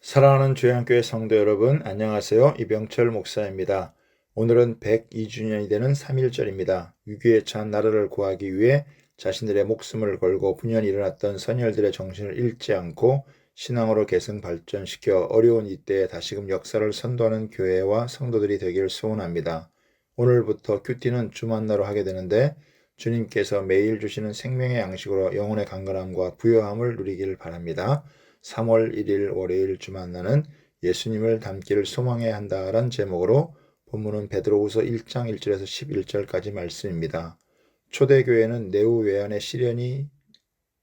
사랑하는 주양교회 성도 여러분, 안녕하세요. 이병철 목사입니다. 오늘은 102주년이 되는 3.1절입니다. 위기에 처한 나라를 구하기 위해 자신들의 목숨을 걸고 분연히 일어났던 선열들의 정신을 잃지 않고 신앙으로 계승 발전시켜 어려운 이때에 다시금 역사를 선도하는 교회와 성도들이 되기를 소원합니다. 오늘부터 큐티는 주 만나로 하게 되는데 주님께서 매일 주시는 생명의 양식으로 영혼의 강건함과 부요함을 누리기를 바랍니다. 3월 1일 월요일 주 만나는 예수님을 닮기를 소망해야 한다라는 제목으로 본문은 베드로후서 1장 1절에서 11절까지 말씀입니다. 초대교회는 내후 외환의 시련이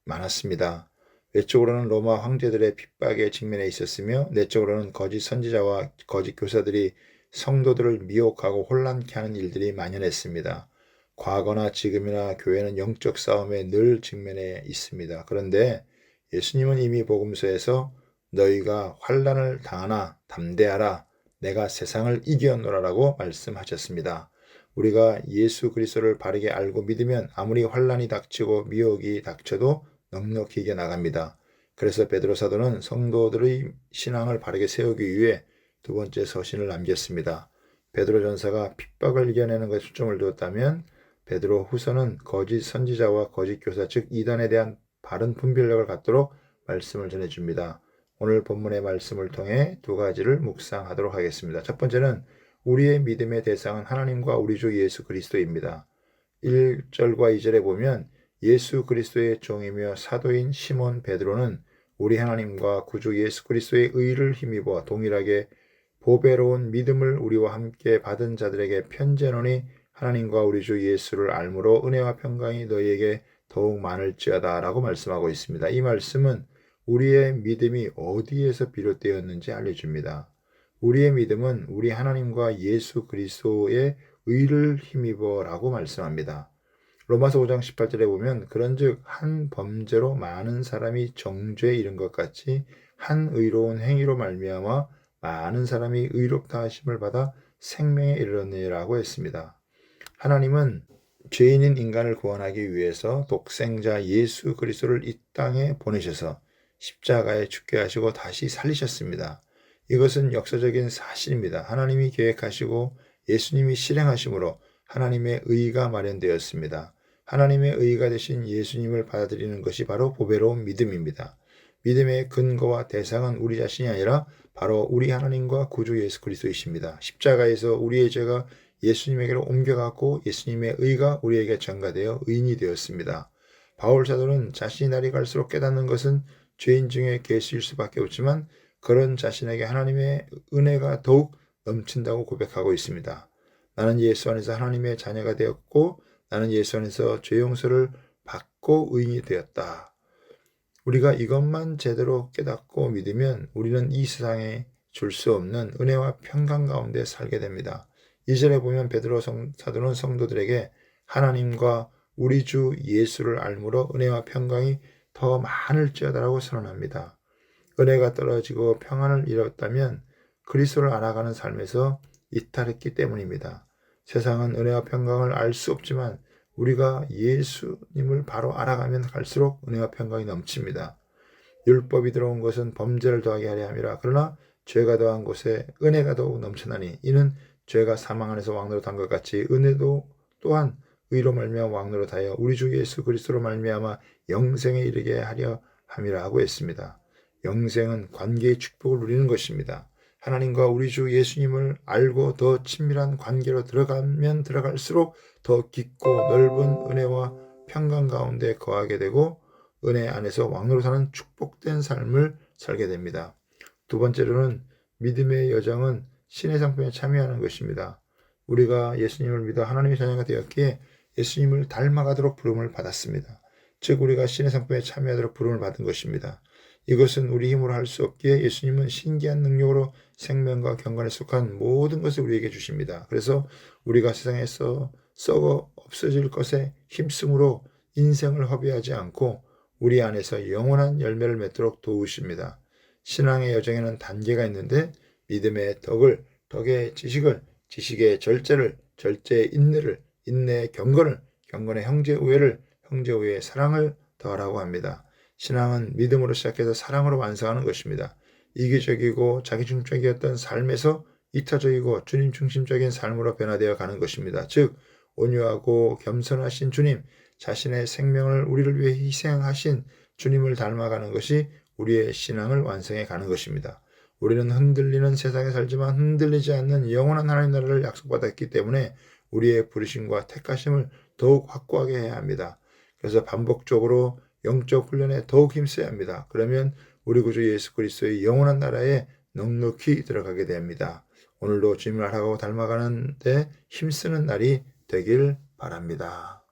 많았습니다. 외적으로는 로마 황제들의 핍박에 직면해 있었으며 내적으로는 거짓 선지자와 거짓 교사들이 성도들을 미혹하고 혼란케 하는 일들이 만연했습니다. 과거나 지금이나 교회는 영적 싸움에 늘 직면해 있습니다. 그런데 예수님은 이미 복음서에서 너희가 환난을 당하나 담대하라 내가 세상을 이겼노라라고 말씀하셨습니다. 우리가 예수 그리스도를 바르게 알고 믿으면 아무리 환난이 닥치고 미혹이 닥쳐도 넉넉히 이겨나갑니다. 그래서 베드로 사도는 성도들의 신앙을 바르게 세우기 위해 두 번째 서신을 남겼습니다. 베드로 전서가 핍박을 이겨내는 것에 초점을 두었다면 베드로 후서는 거짓 선지자와 거짓 교사 즉 이단에 대한 바른 분별력을 갖도록 말씀을 전해줍니다. 오늘 본문의 말씀을 통해 두 가지를 묵상하도록 하겠습니다. 첫 번째는 우리의 믿음의 대상은 하나님과 우리 주 예수 그리스도입니다. 1절과 2절에 보면 예수 그리스도의 종이며 사도인 시몬 베드로는 우리 하나님과 구주 예수 그리스도의 의를 힘입어 동일하게 보배로운 믿음을 우리와 함께 받은 자들에게 편지하노니 하나님과 우리 주 예수를 알므로 은혜와 평강이 너희에게 더욱 많을지어다 라고 말씀하고 있습니다. 이 말씀은 우리의 믿음이 어디에서 비롯되었는지 알려줍니다. 우리의 믿음은 우리 하나님과 예수 그리스도의 의를 힘입어 라고 말씀합니다. 로마서 5장 18절에 보면 그런즉 한 범죄로 많은 사람이 정죄에 이른 것 같이 한 의로운 행위로 말미암아 많은 사람이 의롭다 하심을 받아 생명에 이르렀느니라고 했습니다. 하나님은 죄인인 인간을 구원하기 위해서 독생자 예수 그리스도를 이 땅에 보내셔서 십자가에 죽게 하시고 다시 살리셨습니다. 이것은 역사적인 사실입니다. 하나님이 계획하시고 예수님이 실행하심으로 하나님의 의가 마련되었습니다. 하나님의 의가 되신 예수님을 받아들이는 것이 바로 보배로운 믿음입니다. 믿음의 근거와 대상은 우리 자신이 아니라 바로 우리 하나님과 구주 예수 그리스도이십니다. 십자가에서 우리의 죄가 예수님에게로 옮겨갔고 예수님의 의가 우리에게 전가되어 의인이 되었습니다. 바울 사도는 자신이 날이 갈수록 깨닫는 것은 죄인 중에 계수일 수밖에 없지만 그런 자신에게 하나님의 은혜가 더욱 넘친다고 고백하고 있습니다. 나는 예수 안에서 하나님의 자녀가 되었고 나는 예수 안에서 죄 용서를 받고 의인이 되었다. 우리가 이것만 제대로 깨닫고 믿으면 우리는 이 세상에 줄 수 없는 은혜와 평강 가운데 살게 됩니다. 2절에 보면 베드로 사도는 성도들에게 하나님과 우리 주 예수를 알므로 은혜와 평강이 더 많을지어다라고 선언합니다. 은혜가 떨어지고 평안을 잃었다면 그리스도를 알아가는 삶에서 이탈했기 때문입니다. 세상은 은혜와 평강을 알 수 없지만 우리가 예수님을 바로 알아가면 갈수록 은혜와 평강이 넘칩니다. 율법이 들어온 것은 범죄를 더하게 하려 함이라. 그러나 죄가 더한 곳에 은혜가 더욱 넘쳐나니 이는 죄가 사망 안에서 왕노릇 한 것 같이 은혜도 또한 의로 말미암아 왕노릇 하여 우리 주 예수 그리스도로 말미암아 영생에 이르게 하려 함이라 하고 했습니다. 영생은 관계의 축복을 누리는 것입니다. 하나님과 우리 주 예수님을 알고 더 친밀한 관계로 들어가면 들어갈수록 더 깊고 넓은 은혜와 평강 가운데 거하게 되고 은혜 안에서 왕노릇하는 축복된 삶을 살게 됩니다. 두 번째로는 믿음의 여정은 신의 상품에 참여하는 것입니다. 우리가 예수님을 믿어 하나님의 자녀가 되었기에 예수님을 닮아가도록 부름을 받았습니다. 즉 우리가 신의 상품에 참여하도록 부름을 받은 것입니다. 이것은 우리 힘으로 할 수 없기에 예수님은 신기한 능력으로 생명과 경건에 속한 모든 것을 우리에게 주십니다. 그래서 우리가 세상에서 썩어 없어질 것에 힘쓰므로 인생을 허비하지 않고 우리 안에서 영원한 열매를 맺도록 도우십니다. 신앙의 여정에는 단계가 있는데 믿음의 덕을, 덕의 지식을, 지식의 절제를, 절제의 인내를, 인내의 경건을, 경건의 형제 우애를, 형제 우애의 사랑을 더하라고 합니다. 신앙은 믿음으로 시작해서 사랑으로 완성하는 것입니다. 이기적이고 자기중심적이었던 삶에서 이타적이고 주님 중심적인 삶으로 변화되어 가는 것입니다. 즉 온유하고 겸손하신 주님, 자신의 생명을 우리를 위해 희생하신 주님을 닮아가는 것이 우리의 신앙을 완성해 가는 것입니다. 우리는 흔들리는 세상에 살지만 흔들리지 않는 영원한 하나님 나라를 약속받았기 때문에 우리의 부르심과 택하심을 더욱 확고하게 해야 합니다. 그래서 반복적으로 영적 훈련에 더욱 힘써야 합니다. 그러면 우리 구주 예수 그리스도의 영원한 나라에 넉넉히 들어가게 됩니다. 오늘도 주님을 알아가고 닮아가는 데 힘쓰는 날이 되길 바랍니다.